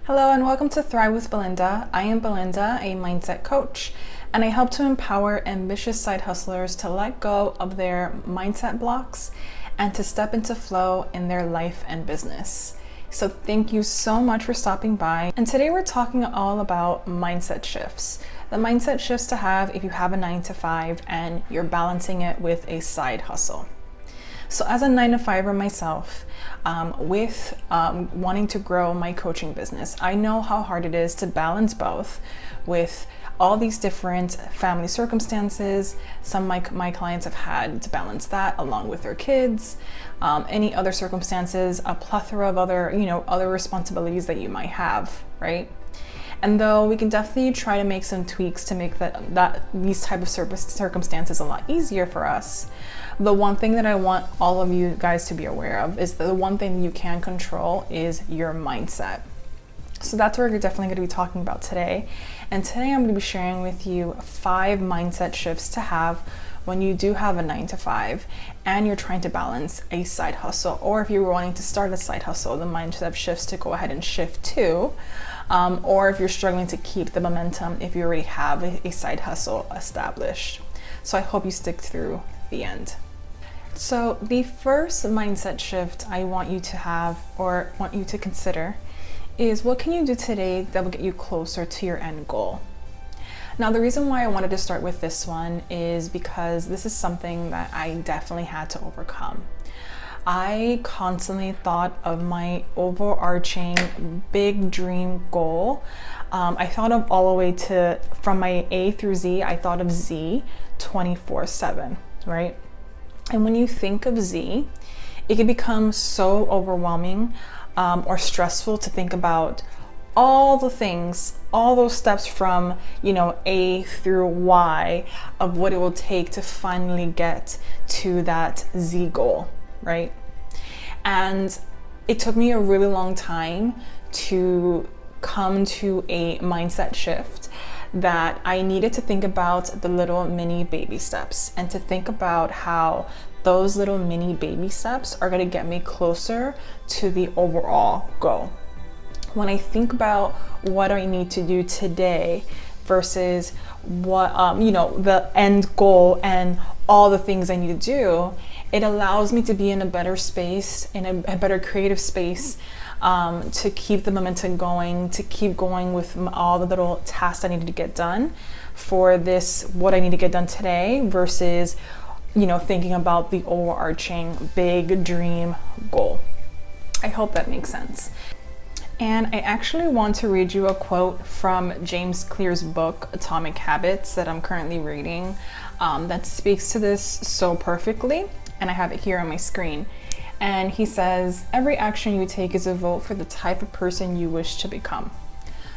Hello and welcome to Thrive with Belinda. I am Belinda, a mindset coach, and I help to empower ambitious side hustlers to let go of their mindset blocks and to step into flow in their life and business. So thank you so much for stopping by. And today we're talking all about mindset shifts. The mindset shifts to have if you have a 9-to-5 and you're balancing it with a side hustle. So as a 9-to-5er myself, with wanting to grow my coaching business, I know how hard it is to balance both with all these different family circumstances. Some of my clients have had to balance that along with their kids, any other circumstances, a plethora of other responsibilities that you might have, right? And though we can definitely try to make some tweaks to make these type of circumstances a lot easier for us, the one thing that I want all of you guys to be aware of is that the one thing you can control is your mindset. So that's what we're definitely going to be talking about today. And today I'm going to be sharing with you 5 mindset shifts to have when you do have a 9-to-5 and you're trying to balance a side hustle, or if you're wanting to start a side hustle, the mindset shifts to go ahead and shift to, or if you're struggling to keep the momentum if you already have a side hustle established. So I hope you stick through the end. So the first mindset shift I want you to have or want you to consider is, what can you do today that will get you closer to your end goal? Now, the reason why I wanted to start with this one is because this is something that I definitely had to overcome. I constantly thought of my overarching big dream goal. I thought of all the way to, from my A through Z, I thought of Z 24/7, right? And when you think of Z, it can become so overwhelming or stressful to think about all the things, all those steps from, A through Y of what it will take to finally get to that Z goal, right? And it took me a really long time to come to a mindset shift that I needed to think about the little mini baby steps and to think about how those little mini baby steps are going to get me closer to the overall goal. When I think about what I need to do today versus what, the end goal and all the things I need to do, it allows me to be in a better space, in a better creative space, to keep the momentum going, to keep going with all the little tasks I need to get done for this, what I need to get done today versus, thinking about the overarching big dream goal. I hope that makes sense. And I actually want to read you a quote from James Clear's book, Atomic Habits, that I'm currently reading, that speaks to this so perfectly. And I have it here on my screen. And he says, every action you take is a vote for the type of person you wish to become.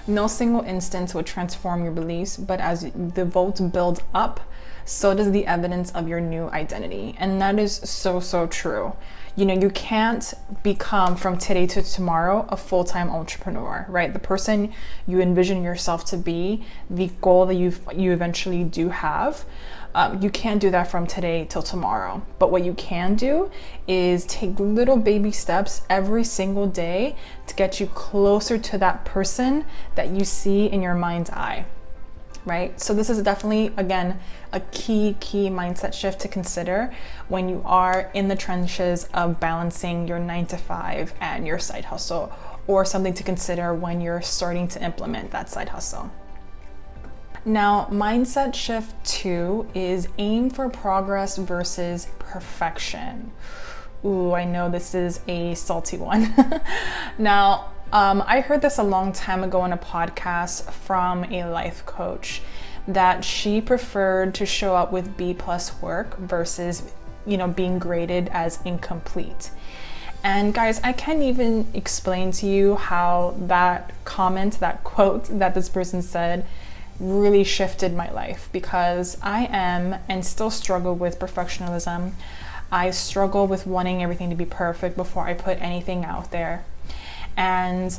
No single instance will transform your beliefs, but as the votes build up, so does the evidence of your new identity. And that is so, so true. You can't become from today to tomorrow a full-time entrepreneur, right? The person you envision yourself to be, the goal that you eventually do have, you can't do that from today till tomorrow. But what you can do is take little baby steps every single day to get you closer to that person that you see in your mind's eye, right? So this is definitely, again, a key mindset shift to consider when you are in the trenches of balancing your 9-to-5 and your side hustle, or something to consider when you're starting to implement that side hustle. Now, mindset shift 2 is aim for progress versus perfection. Ooh, I know this is a salty one. Now, I heard this a long time ago in a podcast from a life coach, that she preferred to show up with B+ work versus, being graded as incomplete. And guys, I can't even explain to you how that comment, that quote that this person said really shifted my life, because I am and still struggle with perfectionism. I struggle with wanting everything to be perfect before I put anything out there. And,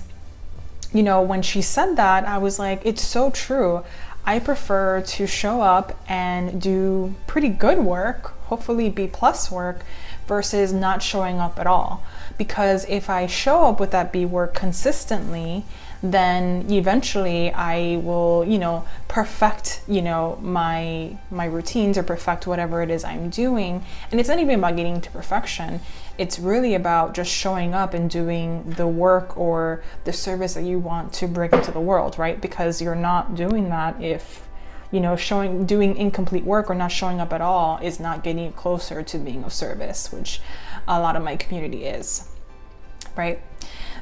when she said that, I was like, it's so true. I prefer to show up and do pretty good work, hopefully B+ work, versus not showing up at all. Because if I show up with that B work consistently, then eventually I will, perfect, my routines, or perfect whatever it is I'm doing. And it's not even about getting to perfection. It's really about just showing up and doing the work or the service that you want to bring into the world, right? Because you're not doing that if, doing incomplete work or not showing up at all is not getting you closer to being of service, which a lot of my community is, right?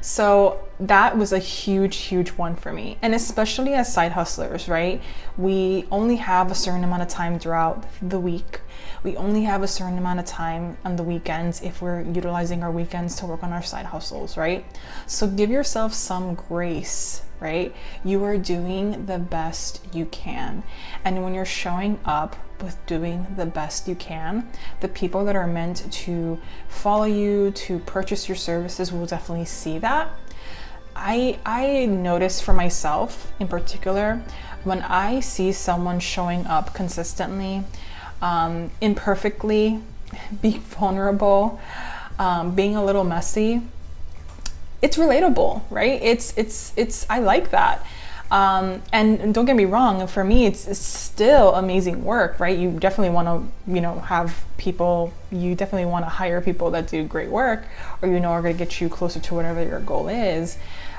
So that was a huge one for me. And especially as side hustlers, right? We only have a certain amount of time throughout the week. We only have a certain amount of time on the weekends if we're utilizing our weekends to work on our side hustles, right? So give yourself some grace, right? You are doing the best you can. And when you're showing up with doing the best you can, the people that are meant to follow you, to purchase your services will definitely see that. I notice for myself in particular, when I see someone showing up consistently, imperfectly, being vulnerable, being a little messy, it's relatable, right? It's I like that. And don't get me wrong, for me, it's still amazing work, right? You definitely want to, have people, you definitely want to hire people that do great work, or, are going to get you closer to whatever your goal is.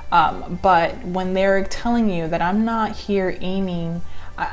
But when they're telling you that I'm not here aiming,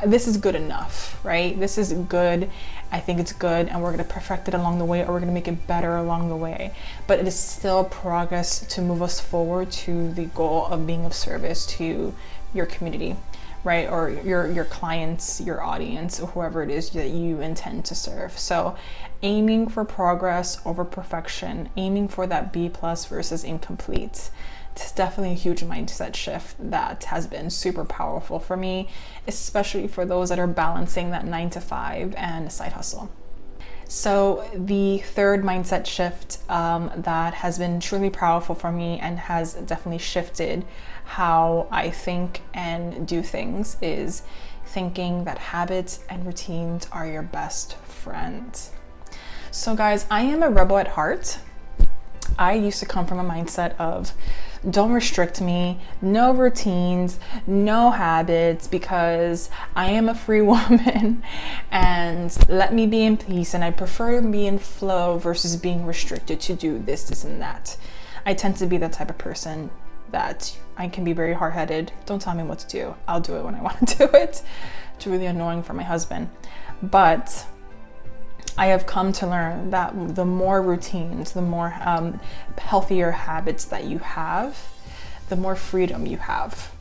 this is good enough, right? This is good. I think it's good, and we're going to perfect it along the way, or we're going to make it better along the way. But it is still progress to move us forward to the goal of being of service to your community, right? Or your clients, your audience, or whoever it is that you intend to serve. So aiming for progress over perfection, aiming for that B+ versus incomplete. It's definitely a huge mindset shift that has been super powerful for me, especially for those that are balancing that 9 to 5 and side hustle. So the third mindset shift that has been truly powerful for me and has definitely shifted how I think and do things is thinking that habits and routines are your best friends. So guys, I am a rebel at heart. I used to come from a mindset of don't restrict me, no routines, no habits, because I am a free woman and let me be in peace, and I prefer to be in flow versus being restricted to do this and that. I tend to be that type of person that I can be very hard-headed. Don't tell me what to do. I'll do it when I want to do it. It's really annoying for my husband. But I have come to learn that the more routines, the more healthier habits that you have, the more freedom you have,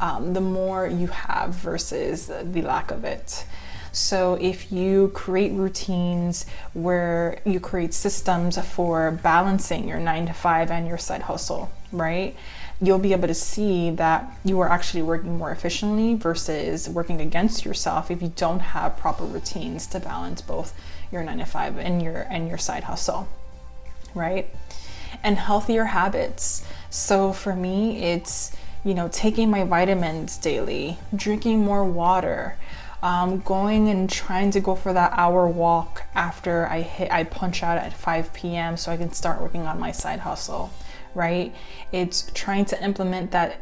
the more you have versus the lack of it. So if you create routines where you create systems for balancing your 9 to 5 and your side hustle, right? You'll be able to see that you are actually working more efficiently versus working against yourself if you don't have proper routines to balance both your 9 to 5 and your side hustle, right? And healthier habits. So for me, it's, taking my vitamins daily, drinking more water, going and trying to go for that hour walk after I punch out at 5 p.m. so I can start working on my side hustle, right? It's trying to implement that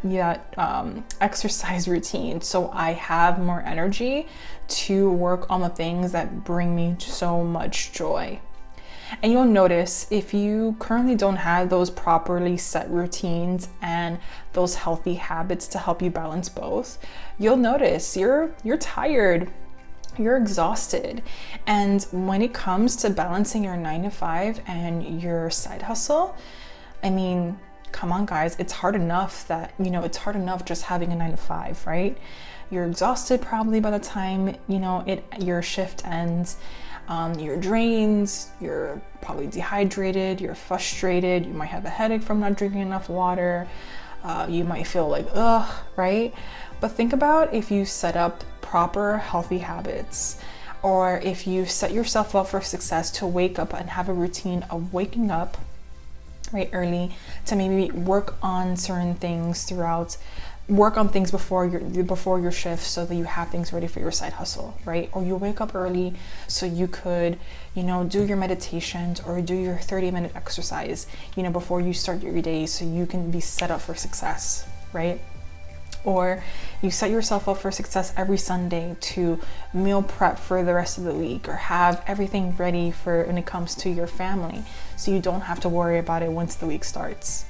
exercise routine so I have more energy to work on the things that bring me so much joy. And you'll notice if you currently don't have those properly set routines and those healthy habits to help you balance both, you'll notice you're tired, you're exhausted. And when it comes to balancing your 9 to 5 and your side hustle, I mean, come on guys, it's hard enough just having a 9 to 5, right? You're exhausted probably by the time, your shift ends. You're drained, you're probably dehydrated, you're frustrated, you might have a headache from not drinking enough water, you might feel like, ugh, right? But think about if you set up proper healthy habits, or if you set yourself up for success to wake up and have a routine of waking up right early to maybe work on certain things work on things before your shift so that you have things ready for your side hustle, right? Or you wake up early so you could, do your meditations or do your 30-minute exercise, before you start your day so you can be set up for success, right? Or you set yourself up for success every Sunday to meal prep for the rest of the week, or have everything ready for when it comes to your family, so you don't have to worry about it once the week starts,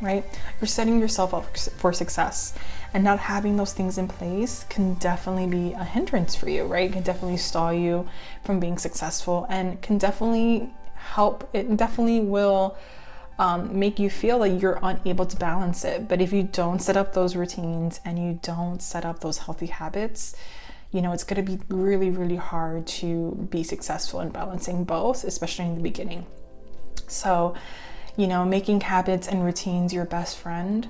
right? You're setting yourself up for success, and not having those things in place can definitely be a hindrance for you, right? It can definitely stall you from being successful, and can definitely help. It definitely will make you feel like you're unable to balance it. But if you don't set up those routines and you don't set up those healthy habits, it's going to be really, really hard to be successful in balancing both, especially in the beginning. So, making habits and routines your best friend,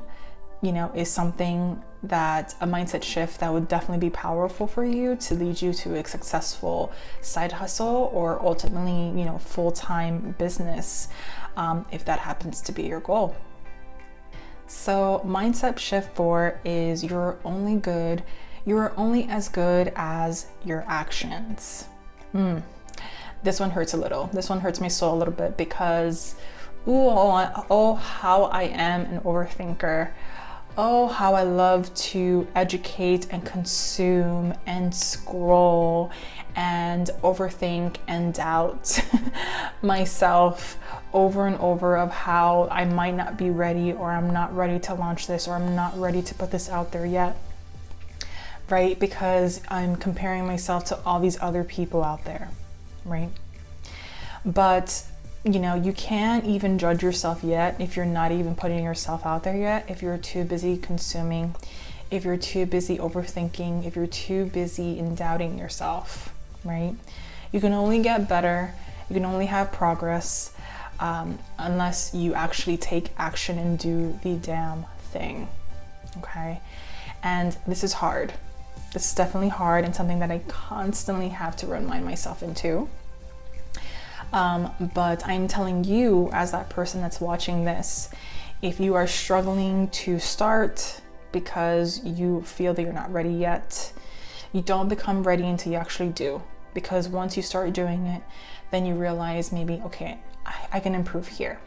is something that a mindset shift that would definitely be powerful for you to lead you to a successful side hustle, or ultimately, full-time business, if that happens to be your goal. So mindset shift 4 is you are only as good as your actions. This one hurts a little. This one hurts my soul a little bit, because how I am an overthinker. Oh, how I love to educate and consume and scroll and overthink and doubt myself over and over of how I might not be ready, or I'm not ready to launch this, or I'm not ready to put this out there yet, right? Because I'm comparing myself to all these other people out there, right? But you can't even judge yourself yet if you're not even putting yourself out there yet, if you're too busy consuming, if you're too busy overthinking, if you're too busy in doubting yourself, right? You can only get better, you can only have progress unless you actually take action and do the damn thing, okay? And this is hard. This is definitely hard, and something that I constantly have to remind myself into. But I'm telling you, as that person that's watching this, if you are struggling to start because you feel that you're not ready yet, you don't become ready until you actually do. Because once you start doing it, then you realize maybe, okay, I can improve here.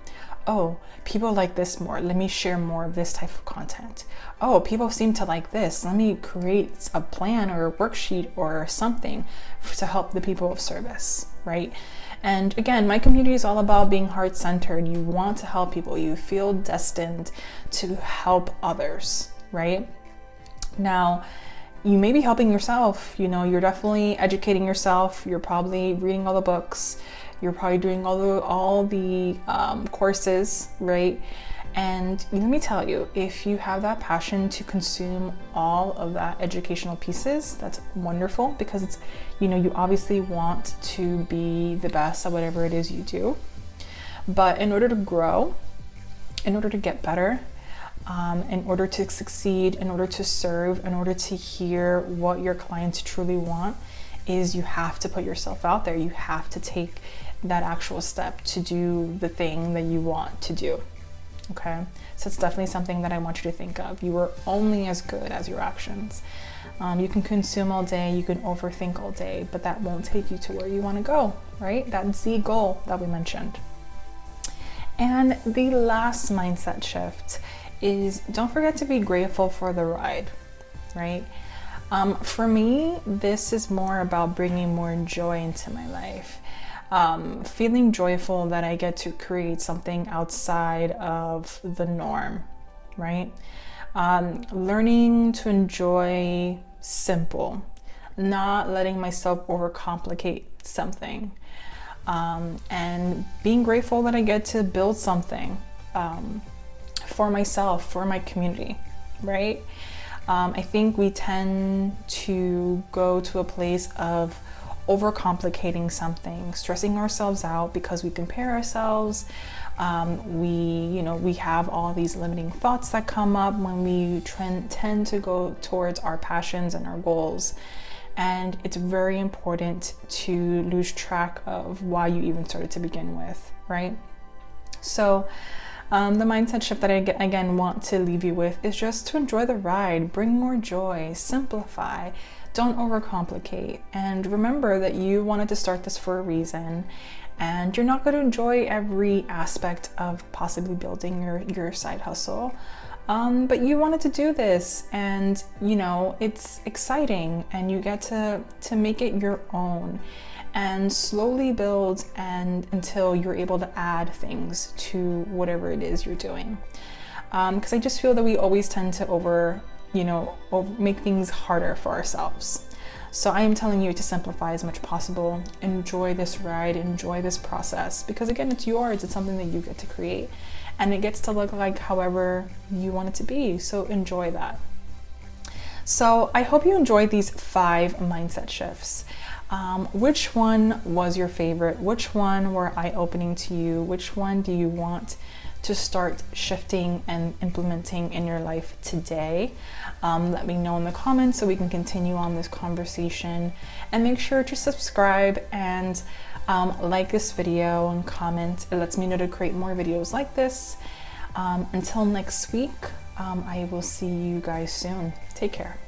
Oh, people like this more. Let me share more of this type of content. Oh, people seem to like this. Let me create a plan or a worksheet or something to help the people of service, right? And again, my community is all about being heart-centered. You want to help people. You feel destined to help others, right? Now, you may be helping yourself. You're definitely educating yourself. You're probably reading all the books. You're probably doing all the courses, right? And let me tell you, if you have that passion to consume all of that educational pieces, that's wonderful, because it's, you obviously want to be the best at whatever it is you do. But in order to grow, in order to get better, in order to succeed, in order to serve, in order to hear what your clients truly want, is you have to put yourself out there. You have to take that actual step to do the thing that you want to do. Okay, so it's definitely something that I want you to think of. You are only as good as your actions. You can consume all day, you can overthink all day, but that won't take you to where you want to go, right? That's the goal that we mentioned. And the last mindset shift is, don't forget to be grateful for the ride, right? For me, this is more about bringing more joy into my life. Feeling joyful that I get to create something outside of the norm, right? Learning to enjoy simple, not letting myself overcomplicate something, and being grateful that I get to build something for myself, for my community, right? I think we tend to go to a place of overcomplicating something, stressing ourselves out because we compare ourselves. We have all these limiting thoughts that come up when we tend to go towards our passions and our goals. And it's very important to lose track of why you even started to begin with, right? So the mindset shift that I again want to leave you with is just to enjoy the ride, bring more joy, simplify, don't overcomplicate, and remember that you wanted to start this for a reason, and you're not going to enjoy every aspect of possibly building your side hustle. But you wanted to do this, and you know, it's exciting, and you get to make it your own and slowly build and until you're able to add things to whatever it is you're doing. Because I just feel that we always tend to make things harder for ourselves. So I am telling you to simplify as much possible. Enjoy this ride, enjoy this process, because again, it's yours. It's something that you get to create, and it gets to look like however you want it to be. So enjoy that. So I hope you enjoyed these 5 mindset shifts. Which one was your favorite? Which one were eye-opening to you? Which one do you want to start shifting and implementing in your life today? Let me know in the comments so we can continue on this conversation, and make sure to subscribe and like this video and comment. It lets me know to create more videos like this. Until next week, I will see you guys soon. Take care.